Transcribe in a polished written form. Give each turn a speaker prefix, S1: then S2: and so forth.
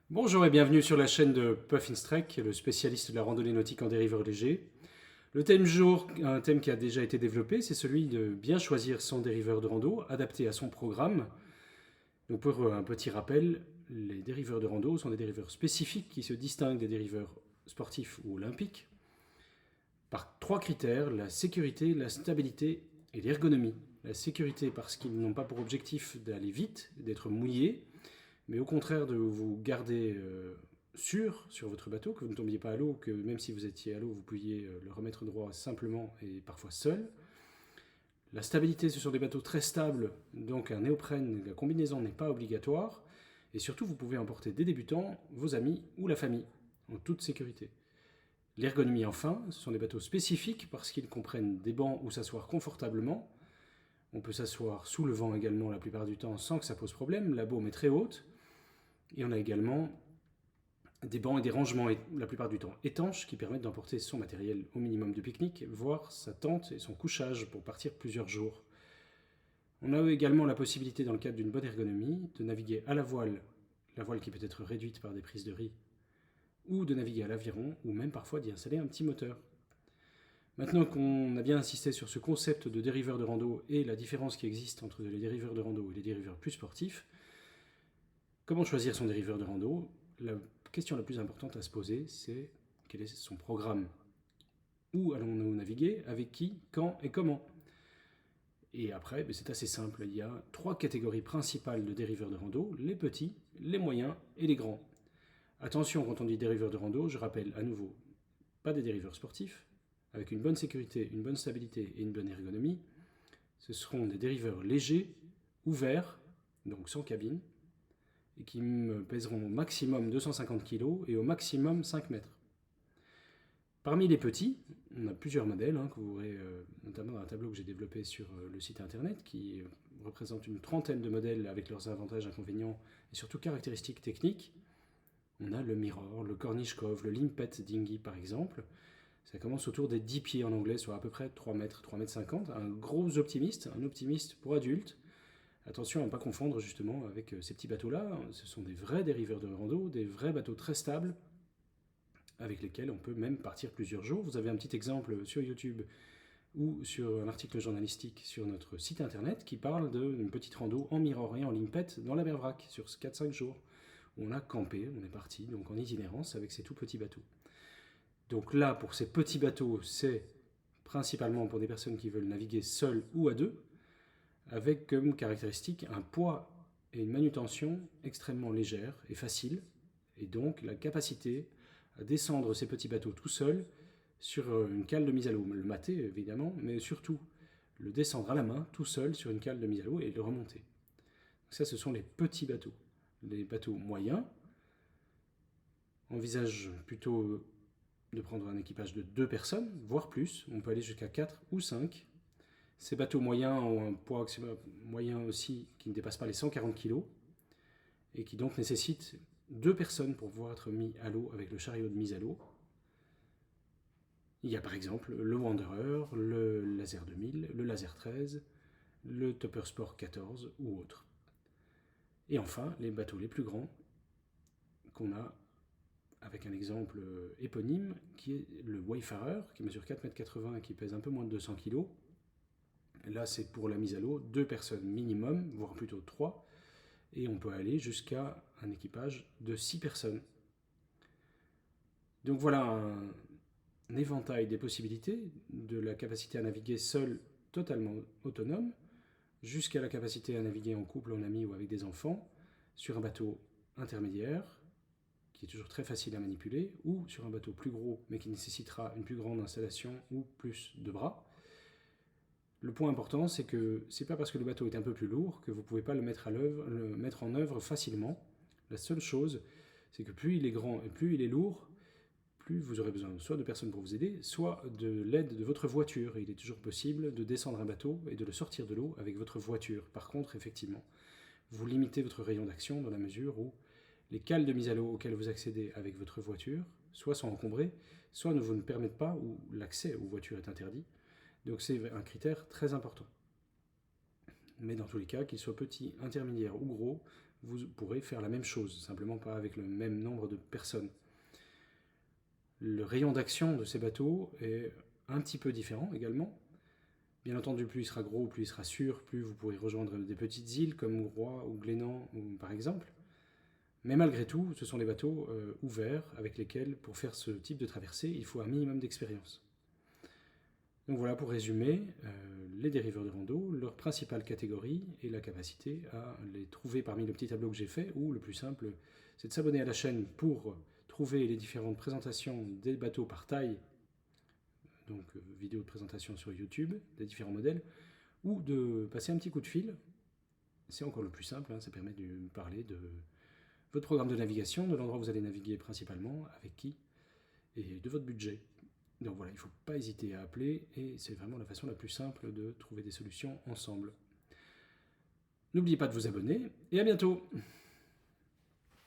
S1: Bonjour et bienvenue sur la chaîne de Puffinstrek, le spécialiste de la randonnée nautique en dériveur léger. Le thème du jour, un thème qui a déjà été développé, c'est celui de bien choisir son dériveur de rando, adapté à son programme. Donc pour un petit rappel, les dériveurs de rando sont des dériveurs spécifiques qui se distinguent des dériveurs sportifs ou olympiques par trois critères: la sécurité, la stabilité et l'ergonomie. La sécurité parce qu'ils n'ont pas pour objectif d'aller vite, d'être mouillés, mais au contraire de vous garder sûr sur votre bateau, que vous ne tombiez pas à l'eau, que même si vous étiez à l'eau, vous pouviez le remettre droit simplement et parfois seul. La stabilité, ce sont des bateaux très stables, donc un néoprène, la combinaison n'est pas obligatoire. Et surtout, vous pouvez emporter des débutants, vos amis ou la famille, en toute sécurité. L'ergonomie, enfin, ce sont des bateaux spécifiques parce qu'ils comprennent des bancs où s'asseoir confortablement. On peut s'asseoir sous le vent également la plupart du temps sans que ça pose problème. La baume est très haute. Et on a également des bancs et des rangements, la plupart du temps étanches, qui permettent d'emporter son matériel au minimum de pique-nique, voire sa tente et son couchage pour partir plusieurs jours. On a également la possibilité, dans le cadre d'une bonne ergonomie, de naviguer à la voile qui peut être réduite par des prises de riz, ou de naviguer à l'aviron, ou même parfois d'y installer un petit moteur. Maintenant qu'on a bien insisté sur ce concept de dériveur de rando et la différence qui existe entre les dériveurs de rando et les dériveurs plus sportifs, comment choisir son dériveur de rando? La question la plus importante à se poser, c'est quel est son programme? Où allons-nous naviguer? Avec qui? Quand et comment? Et après, c'est assez simple. Il y a trois catégories principales de dériveurs de rando: les petits, les moyens et les grands. Attention, quand on dit dériveurs de rando, je rappelle à nouveau, pas des dériveurs sportifs, avec une bonne sécurité, une bonne stabilité et une bonne ergonomie. Ce seront des dériveurs légers, ouverts, donc sans cabine, et qui me pèseront au maximum 250 kg et au maximum 5 mètres. Parmi les petits, on a plusieurs modèles, que vous aurez notamment dans un tableau que j'ai développé sur le site internet, qui représente une trentaine de modèles avec leurs avantages, inconvénients et surtout caractéristiques techniques. On a le Mirror, le Cornish Cove, le Limpet Dinghy par exemple. Ça commence autour des 10 pieds en anglais, soit à peu près 3 mètres, 3 mètres 50. Un gros optimiste, un optimiste pour adultes. Attention à ne pas confondre justement avec ces petits bateaux-là. Ce sont des vrais dériveurs de rando, des vrais bateaux très stables, avec lesquels on peut même partir plusieurs jours. Vous avez un petit exemple sur YouTube ou sur un article journalistique sur notre site internet qui parle d'une petite rando en Mirror et en Limpet dans la Bervrac sur 4-5 jours. On a campé, on est parti donc en itinérance avec ces tout petits bateaux. Donc là, pour ces petits bateaux, c'est principalement pour des personnes qui veulent naviguer seules ou à deux, avec comme caractéristique un poids et une manutention extrêmement légère et facile, et donc la capacité à descendre ces petits bateaux tout seuls sur une cale de mise à l'eau, le mater évidemment, mais surtout le descendre à la main tout seul sur une cale de mise à l'eau et le remonter. Ça, ce sont les petits bateaux. Les bateaux moyens envisagent plutôt de prendre un équipage de 2 personnes, voire plus. On peut aller jusqu'à 4 ou 5. Ces bateaux moyens ont un poids moyen aussi qui ne dépasse pas les 140 kg et qui donc nécessitent 2 personnes pour pouvoir être mis à l'eau avec le chariot de mise à l'eau. Il y a par exemple le Wanderer, le Laser 2000, le Laser 13, le Topper Sport 14 ou autres. Et enfin, les bateaux les plus grands qu'on a avec un exemple éponyme qui est le Wayfarer qui mesure 4,80 m et qui pèse un peu moins de 200 kg. Là, c'est pour la mise à l'eau, 2 personnes minimum, voire plutôt 3, et on peut aller jusqu'à un équipage de 6 personnes. Donc voilà un éventail des possibilités, de la capacité à naviguer seul, totalement autonome, jusqu'à la capacité à naviguer en couple, en ami ou avec des enfants, sur un bateau intermédiaire, qui est toujours très facile à manipuler, ou sur un bateau plus gros, mais qui nécessitera une plus grande installation ou plus de bras. Le point important, c'est que c'est pas parce que le bateau est un peu plus lourd que vous ne pouvez pas le mettre en œuvre facilement. La seule chose, c'est que plus il est grand et plus il est lourd, plus vous aurez besoin soit de personnes pour vous aider, soit de l'aide de votre voiture. Et il est toujours possible de descendre un bateau et de le sortir de l'eau avec votre voiture. Par contre, effectivement, vous limitez votre rayon d'action dans la mesure où les cales de mise à l'eau auxquelles vous accédez avec votre voiture soit sont encombrées, soit ne vous ne permettent pas, ou l'accès aux voitures est interdit. Donc c'est un critère très important. Mais dans tous les cas, qu'il soit petit, intermédiaire ou gros, vous pourrez faire la même chose, simplement pas avec le même nombre de personnes. Le rayon d'action de ces bateaux est un petit peu différent également. Bien entendu, plus il sera gros, plus il sera sûr, plus vous pourrez rejoindre des petites îles comme Groix ou Glénan par exemple. Mais malgré tout, ce sont des bateaux ouverts avec lesquels, pour faire ce type de traversée, il faut un minimum d'expérience. Donc voilà, pour résumer, les dériveurs de rando, leur principale catégorie est la capacité à les trouver parmi le petit tableau que j'ai fait, ou le plus simple, c'est de s'abonner à la chaîne pour trouver les différentes présentations des bateaux par taille, donc vidéo de présentation sur YouTube, des différents modèles, ou de passer un petit coup de fil. C'est encore le plus simple, ça permet de parler de votre programme de navigation, de l'endroit où vous allez naviguer principalement, avec qui, et de votre budget. Donc voilà, il ne faut pas hésiter à appeler, et c'est vraiment la façon la plus simple de trouver des solutions ensemble. N'oubliez pas de vous abonner, et à bientôt!